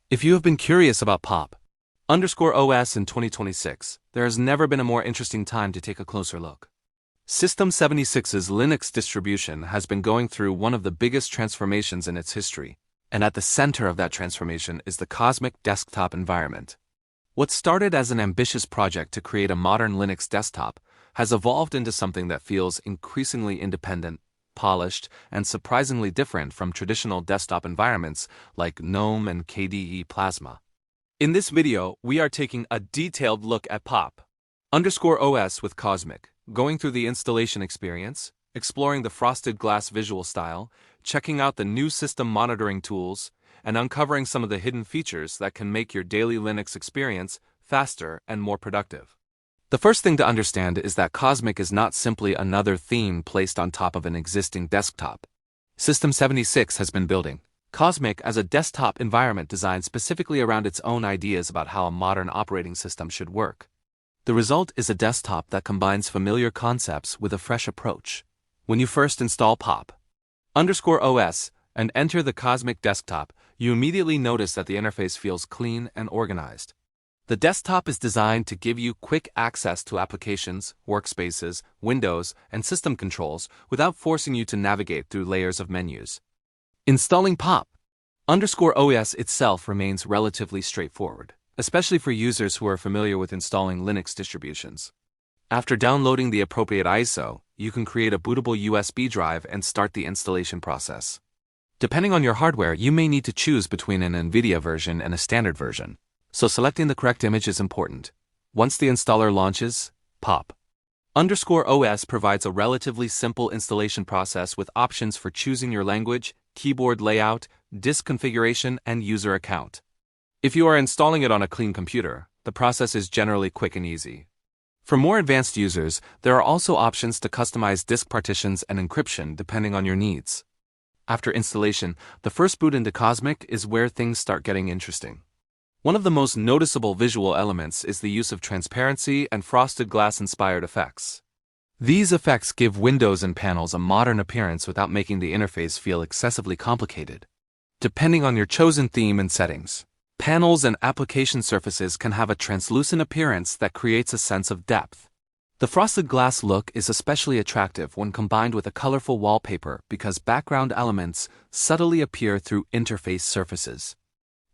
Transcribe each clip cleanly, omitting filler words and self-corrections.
If you have been curious about pop_OS in 2026, there has never been a more interesting time to take a closer look. System 76's Linux distribution has been going through one of the biggest transformations in its history, and at the center of that transformation is the Cosmic desktop environment. What started as an ambitious project to create a modern Linux desktop has evolved into something that feels increasingly independent, polished, and surprisingly different from traditional desktop environments like GNOME and KDE Plasma. In this video, we are taking a detailed look at pop_OS with Cosmic, going through the installation experience, exploring the frosted glass visual style, checking out the new system monitoring tools, and uncovering some of the hidden features that can make your daily Linux experience faster and more productive. The first thing to understand is that Cosmic is not simply another theme placed on top of an existing desktop. System 76 has been building Cosmic as a desktop environment designed specifically around its own ideas about how a modern operating system should work. The result is a desktop that combines familiar concepts with a fresh approach. When you first install pop_OS and enter the Cosmic desktop, you immediately notice that the interface feels clean and organized. The desktop is designed to give you quick access to applications, workspaces, windows, and system controls without forcing you to navigate through layers of menus. Installing pop_OS itself remains relatively straightforward, especially for users who are familiar with installing Linux distributions. After downloading the appropriate ISO, you can create a bootable USB drive and start the installation process. Depending on your hardware, you may need to choose between an NVIDIA version and a standard version, so selecting the correct image is important. Once the installer launches, pop_OS provides a relatively simple installation process with options for choosing your language, keyboard layout, disk configuration, and user account. If you are installing it on a clean computer, the process is generally quick and easy. For more advanced users, there are also options to customize disk partitions and encryption depending on your needs. After installation, the first boot into Cosmic is where things start getting interesting. One of the most noticeable visual elements is the use of transparency and frosted glass-inspired effects. These effects give windows and panels a modern appearance without making the interface feel excessively complicated. Depending on your chosen theme and settings, panels and application surfaces can have a translucent appearance that creates a sense of depth. The frosted glass look is especially attractive when combined with a colorful wallpaper because background elements subtly appear through interface surfaces.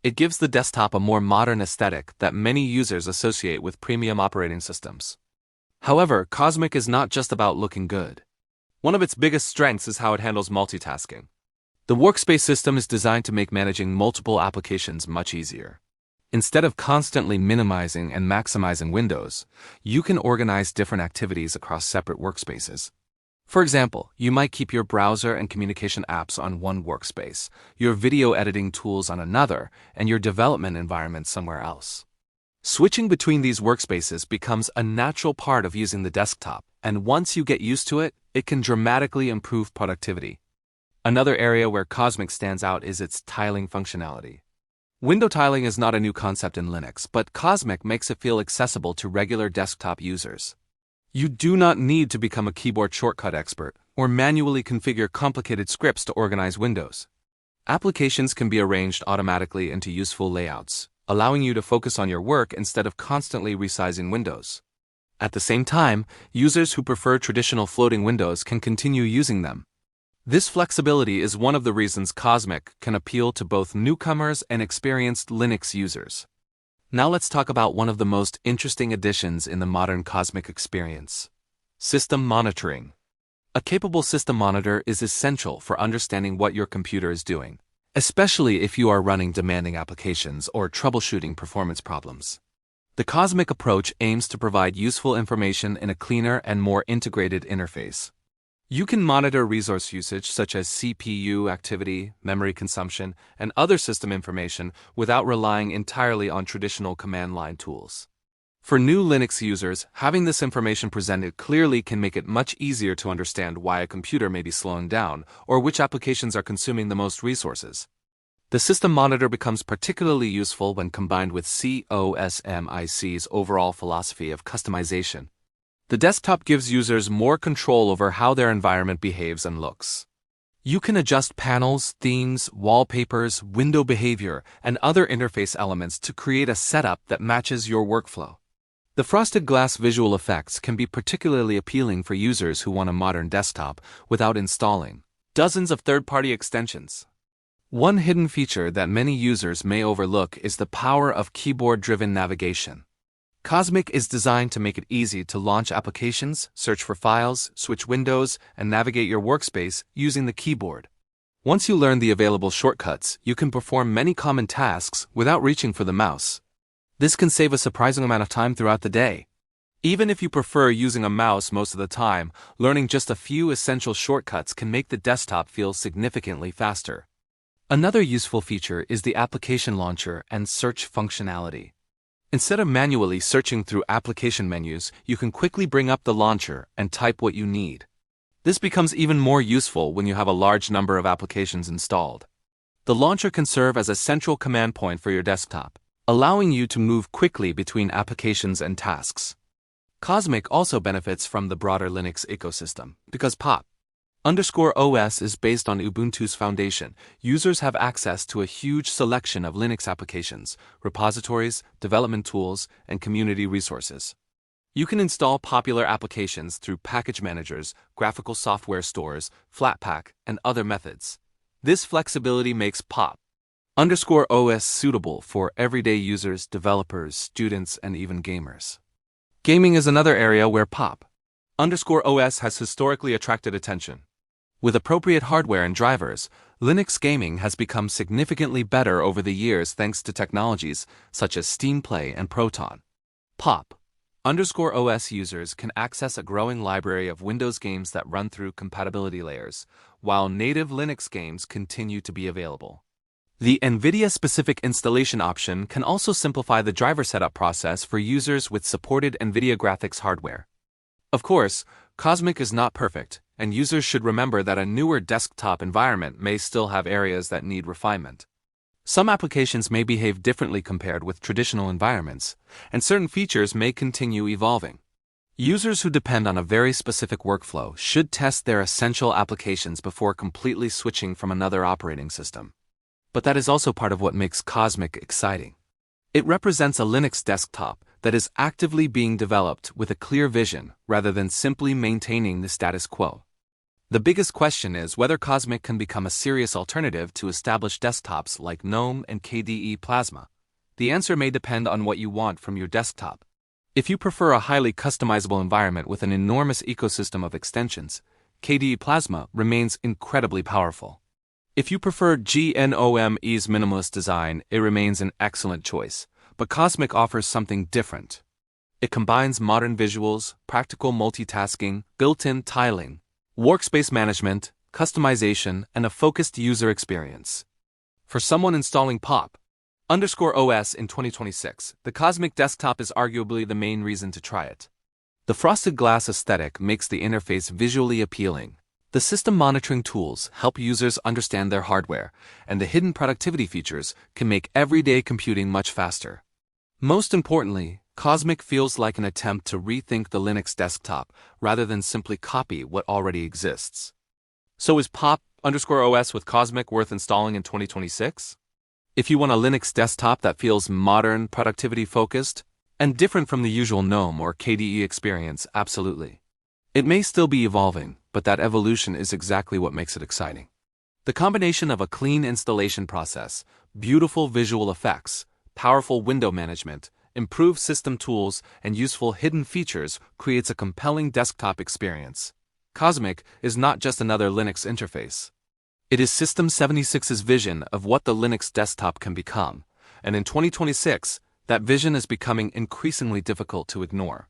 It gives the desktop a more modern aesthetic that many users associate with premium operating systems. However, Cosmic is not just about looking good. One of its biggest strengths is how it handles multitasking. The Workspace system is designed to make managing multiple applications much easier. Instead of constantly minimizing and maximizing windows, you can organize different activities across separate workspaces. For example, you might keep your browser and communication apps on one workspace, your video editing tools on another, and your development environment somewhere else. Switching between these workspaces becomes a natural part of using the desktop, and once you get used to it, it can dramatically improve productivity. Another area where Cosmic stands out is its tiling functionality. Window tiling is not a new concept in Linux, but Cosmic makes it feel accessible to regular desktop users. You do not need to become a keyboard shortcut expert or manually configure complicated scripts to organize windows. Applications can be arranged automatically into useful layouts, allowing you to focus on your work instead of constantly resizing windows. At the same time, users who prefer traditional floating windows can continue using them. This flexibility is one of the reasons Cosmic can appeal to both newcomers and experienced Linux users. Now let's talk about one of the most interesting additions in the modern Cosmic experience: system monitoring. A capable system monitor is essential for understanding what your computer is doing, especially if you are running demanding applications or troubleshooting performance problems. The Cosmic approach aims to provide useful information in a cleaner and more integrated interface. You can monitor resource usage such as CPU activity, memory consumption, and other system information without relying entirely on traditional command line tools. For new Linux users, having this information presented clearly can make it much easier to understand why a computer may be slowing down or which applications are consuming the most resources. The system monitor becomes particularly useful when combined with COSMIC's overall philosophy of customization. The desktop gives users more control over how their environment behaves and looks. You can adjust panels, themes, wallpapers, window behavior, and other interface elements to create a setup that matches your workflow. The frosted glass visual effects can be particularly appealing for users who want a modern desktop without installing dozens of third-party extensions. One hidden feature that many users may overlook is the power of keyboard-driven navigation. Cosmic is designed to make it easy to launch applications, search for files, switch windows, and navigate your workspace using the keyboard. Once you learn the available shortcuts, you can perform many common tasks without reaching for the mouse. This can save a surprising amount of time throughout the day. Even if you prefer using a mouse most of the time, learning just a few essential shortcuts can make the desktop feel significantly faster. Another useful feature is the application launcher and search functionality. Instead of manually searching through application menus, you can quickly bring up the launcher and type what you need. This becomes even more useful when you have a large number of applications installed. The launcher can serve as a central command point for your desktop, allowing you to move quickly between applications and tasks. Cosmic also benefits from the broader Linux ecosystem, because pop_OS is based on Ubuntu's foundation. Users have access to a huge selection of Linux applications, repositories, development tools, and community resources. You can install popular applications through package managers, graphical software stores, Flatpak, and other methods. This flexibility makes pop_OS suitable for everyday users, developers, students, and even gamers. Gaming is another area where pop_OS has historically attracted attention. With appropriate hardware and drivers, Linux gaming has become significantly better over the years thanks to technologies such as Steam Play and Proton. Pop_OS users can access a growing library of Windows games that run through compatibility layers, while native Linux games continue to be available. The NVIDIA-specific installation option can also simplify the driver setup process for users with supported NVIDIA graphics hardware. Of course, Cosmic is not perfect, and users should remember that a newer desktop environment may still have areas that need refinement. Some applications may behave differently compared with traditional environments, and certain features may continue evolving. Users who depend on a very specific workflow should test their essential applications before completely switching from another operating system. But that is also part of what makes Cosmic exciting. It represents a Linux desktop that is actively being developed with a clear vision rather than simply maintaining the status quo. The biggest question is whether Cosmic can become a serious alternative to established desktops like GNOME and KDE Plasma. The answer may depend on what you want from your desktop. If you prefer a highly customizable environment with an enormous ecosystem of extensions, KDE Plasma remains incredibly powerful. If you prefer GNOME's minimalist design, it remains an excellent choice. But Cosmic offers something different. It combines modern visuals, practical multitasking, built-in tiling, workspace management, customization, and a focused user experience. For someone installing pop_OS in 2026, the Cosmic desktop is arguably the main reason to try it. The frosted glass aesthetic makes the interface visually appealing. The system monitoring tools help users understand their hardware, and the hidden productivity features can make everyday computing much faster. Most importantly, Cosmic feels like an attempt to rethink the Linux desktop rather than simply copy what already exists. So is pop_OS with Cosmic worth installing in 2026? If you want a Linux desktop that feels modern, productivity-focused, and different from the usual GNOME or KDE experience, absolutely. It may still be evolving, but that evolution is exactly what makes it exciting. The combination of a clean installation process, beautiful visual effects, powerful window management, improved system tools, and useful hidden features creates a compelling desktop experience. Cosmic is not just another Linux interface. It is System 76's vision of what the Linux desktop can become, and in 2026, that vision is becoming increasingly difficult to ignore.